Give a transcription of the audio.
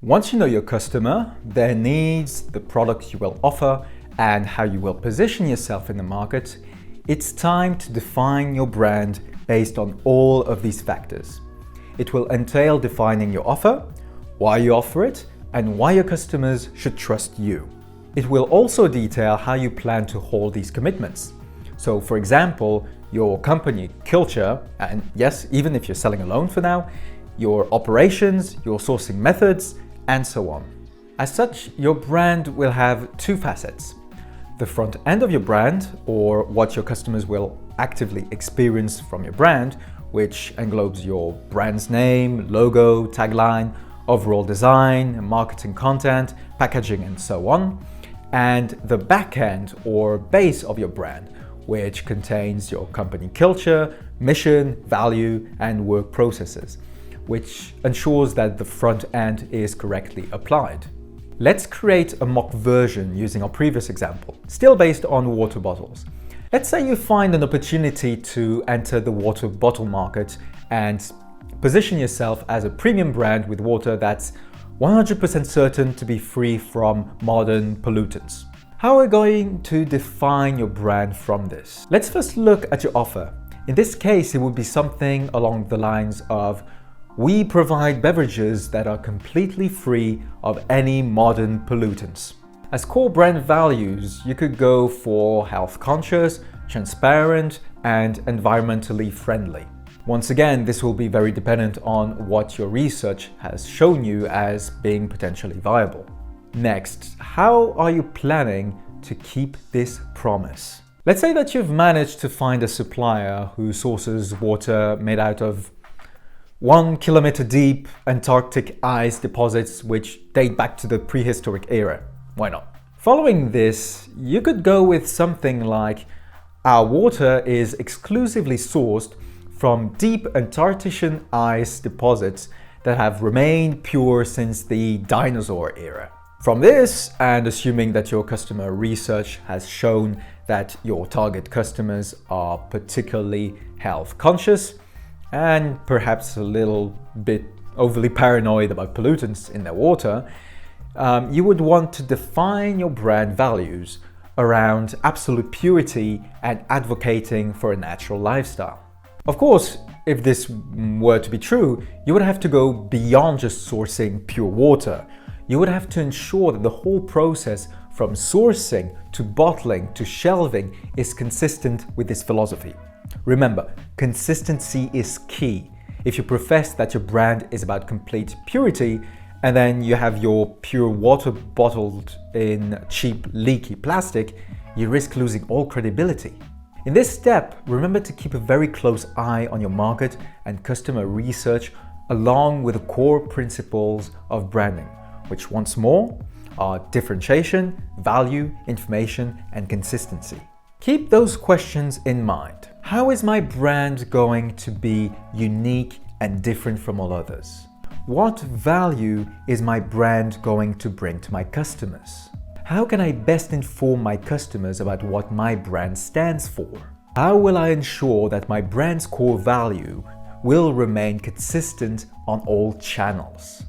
Once you know your customer, their needs, the products you will offer, and how you will position yourself in the market, it's time to define your brand based on all of these factors. It will entail defining your offer, why you offer it, and why your customers should trust you. It will also detail how you plan to hold these commitments. So, for example, your company culture, and yes, even if you're selling alone for now, your operations, your sourcing methods, and so on. As such, your brand will have two facets. The front end of your brand, or what your customers will actively experience from your brand, which englobes your brand's name, logo, tagline, overall design, marketing content, packaging, and so on. And the back end, or base of your brand, which contains your company culture, mission, value, and work processes, which ensures that the front end is correctly applied. Let's create a mock version using our previous example, still based on water bottles. Let's say you find an opportunity to enter the water bottle market and position yourself as a premium brand with water that's 100% certain to be free from modern pollutants. How are we going to define your brand from this? Let's first look at your offer. In this case, it would be something along the lines of, we provide beverages that are completely free of any modern pollutants. As core brand values, you could go for health conscious, transparent, and environmentally friendly. Once again, this will be very dependent on what your research has shown you as being potentially viable. Next, how are you planning to keep this promise? Let's say that you've managed to find a supplier who sources water made out of 1 kilometer deep Antarctic ice deposits which date back to the prehistoric era. Why not? Following this, you could go with something like, our water is exclusively sourced from deep Antarctician ice deposits that have remained pure since the dinosaur era. From this, and assuming that your customer research has shown that your target customers are particularly health conscious, and perhaps a little bit overly paranoid about pollutants in their water, you would want to define your brand values around absolute purity and advocating for a natural lifestyle. Of course, if this were to be true, you would have to go beyond just sourcing pure water. You would have to ensure that the whole process from sourcing to bottling to shelving is consistent with this philosophy. Remember, consistency is key. If you profess that your brand is about complete purity, and then you have your pure water bottled in cheap, leaky plastic, you risk losing all credibility. In this step, remember to keep a very close eye on your market and customer research along with the core principles of branding, which once more are differentiation, value, information, and consistency. Keep those questions in mind. How is my brand going to be unique and different from all others? What value is my brand going to bring to my customers? How can I best inform my customers about what my brand stands for? How will I ensure that my brand's core value will remain consistent on all channels?